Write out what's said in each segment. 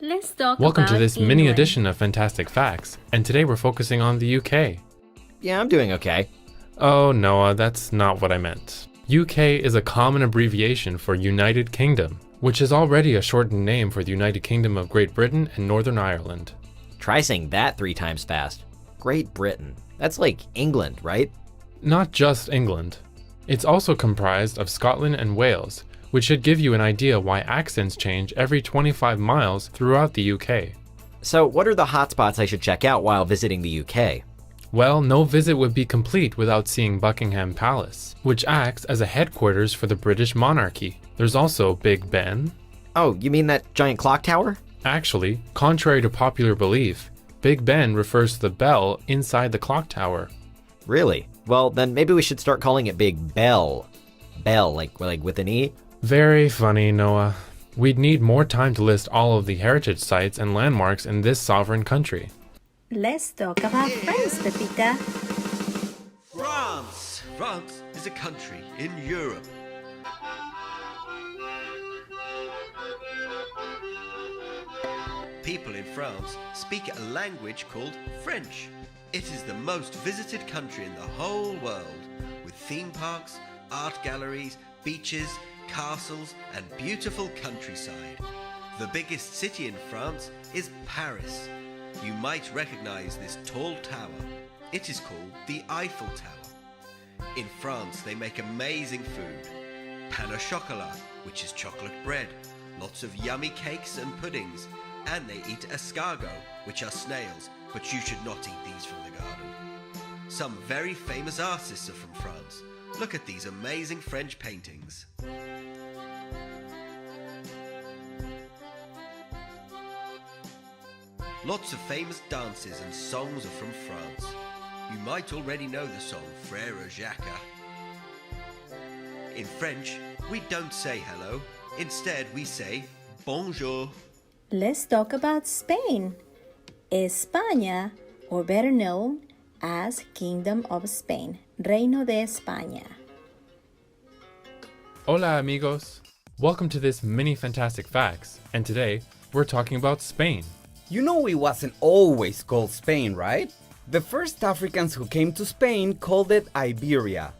Let's talk Welcome to about this mini England. edition of Fantastic Facts, and today we're focusing on the UK. Yeah, I'm doing okay. Oh, Noah, that's not what I meant. UK is a common abbreviation for United Kingdom, which is already a shortened name for the United Kingdom of Great Britain and Northern Ireland. Try saying that 3 times fast. Great Britain. That's like England, right? Not just England. It's also comprised of Scotland and Wales, which should give you an idea why accents change every 25 miles throughout the UK. So what are the hotspots I should check out while visiting the UK? Well, no visit would be complete without seeing Buckingham Palace, which acts as a headquarters for the British monarchy. There's also Big Ben. Oh, you mean that giant clock tower? Actually, contrary to popular belief, Big Ben refers to the bell inside the clock tower. Really? Well, then maybe we should start calling it Big Bell. Bell, like with an E? Very funny, Noah. We'd need more time to list all of the heritage sites and landmarks in this sovereign country. Let's talk about France, Pepita. France! France is a country in Europe. People in France speak a language called French. It is the most visited country in the whole world, with theme parks, art galleries, beaches, castles, and beautiful countryside. The biggest city in France is Paris. You might recognize this tall tower. It is called the Eiffel Tower. In France, they make amazing food. Pain au chocolat, which is chocolate bread, lots of yummy cakes and puddings, and they eat escargot, which are snails, but you should not eat these from the garden. Some very famous artists are from France. Look at these amazing French paintings. Lots of famous dances and songs are from France. You might already know the song Frère Jacques. In French, we don't say hello. Instead, we say bonjour. Let's talk about Spain. España, or better known as Kingdom of Spain, Reino de España. Hola, amigos. Welcome to this mini Fantastic Facts, and today we're talking about Spain. You know it wasn't always called Spain, right? The first Africans who came to Spain called it Iberia.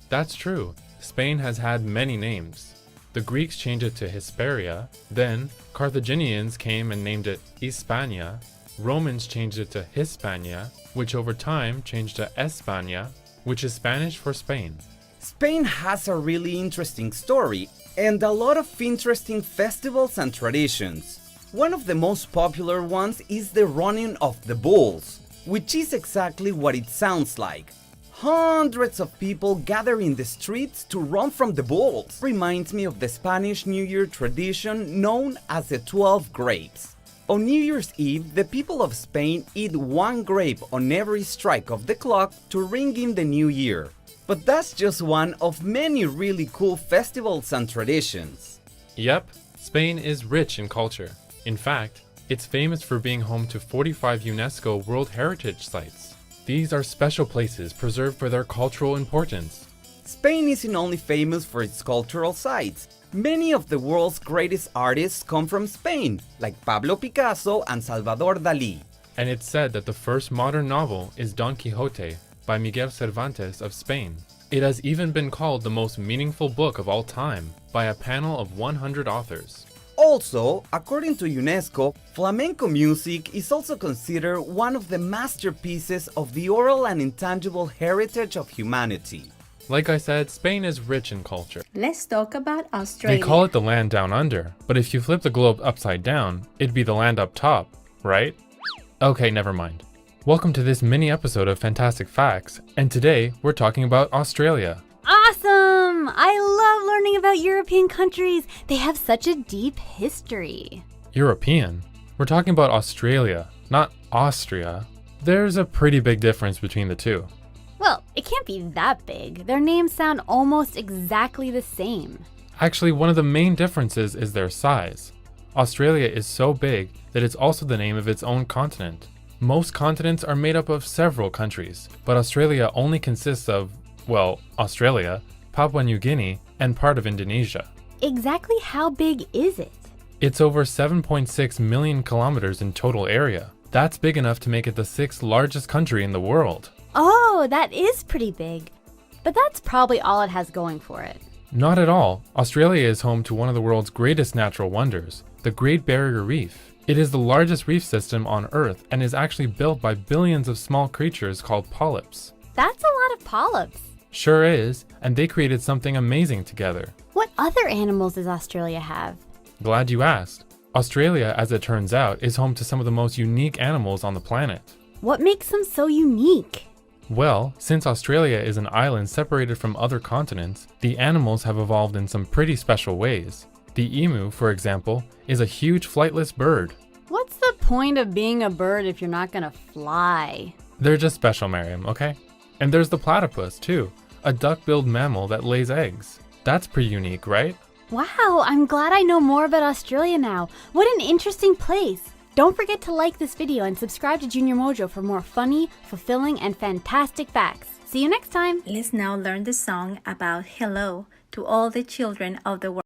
That's true. Spain has had many names. The Greeks changed it to Hesperia, then Carthaginians came and named it Hispania, Romans changed it to Hispania, which over time changed to España, which is Spanish for Spain. Spain has a really interesting story and a lot of interesting festivals and traditions. One of the most popular ones is the running of the bulls, which is exactly what it sounds like. Hundreds of people gather in the streets to run from the bulls. Reminds me of the Spanish New Year tradition known as the 12 grapes. On New Year's Eve, the people of Spain eat 1 grape on every strike of the clock to ring in the new year. But that's just one of many really cool festivals and traditions. Yep, Spain is rich in culture. In fact, it's famous for being home to 45 UNESCO World Heritage Sites. These are special places preserved for their cultural importance. Spain isn't only famous for its cultural sites. Many of the world's greatest artists come from Spain, like Pablo Picasso and Salvador Dalí. And it's said that the first modern novel is Don Quixote by Miguel Cervantes of Spain. It has even been called the most meaningful book of all time by a panel of 100 authors. Also, according to UNESCO, flamenco music is also considered one of the masterpieces of the oral and intangible heritage of humanity. Like I said, Spain is rich in culture. Let's talk about They Australia. call it the land down under, but if you flip the globe upside down, it'd be the land up top, right? Okay, never mind. Welcome to this mini episode of Fantastic Facts, and today we're talking about Australia. Awesome! I love learning about European countries. They have such a deep history. European? We're talking about Australia, not Austria. There's a pretty big difference between the two. Well, it can't be that big. Their names sound almost exactly the same. Actually, one of the main differences is their size. Australia is so big that it's also the name of its own continent. Most continents are made up of several countries, but Australia only consists of, well, Australia, Papua New Guinea, and part of Indonesia. Exactly how big is it? It's over 7.6 million kilometers in total area. That's big enough to make it the 6th largest country in the world. Oh, that is pretty big. But that's probably all it has going for it. Not at all. Australia is home to one of the world's greatest natural wonders, the Great Barrier Reef. It is the largest reef system on Earth and is actually built by billions of small creatures called polyps. That's a lot of polyps. Sure is, and they created something amazing together. What other animals does Australia have? Glad you asked. Australia, as it turns out, is home to some of the most unique animals on the planet. What makes them so unique? Well, since Australia is an island separated from other continents, the animals have evolved in some pretty special ways. The emu, for example, is a huge flightless bird. What's the point of being a bird if you're not gonna fly? They're just special, Miriam, okay? And there's the platypus, too, a duck-billed mammal that lays eggs. That's pretty unique, right? Wow, I'm glad I know more about Australia now. What an interesting place. Don't forget to like this video and subscribe to Junior Mojo for more funny, fulfilling, and fantastic facts. See you next time. Let's now learn the song about hello to all the children of the world.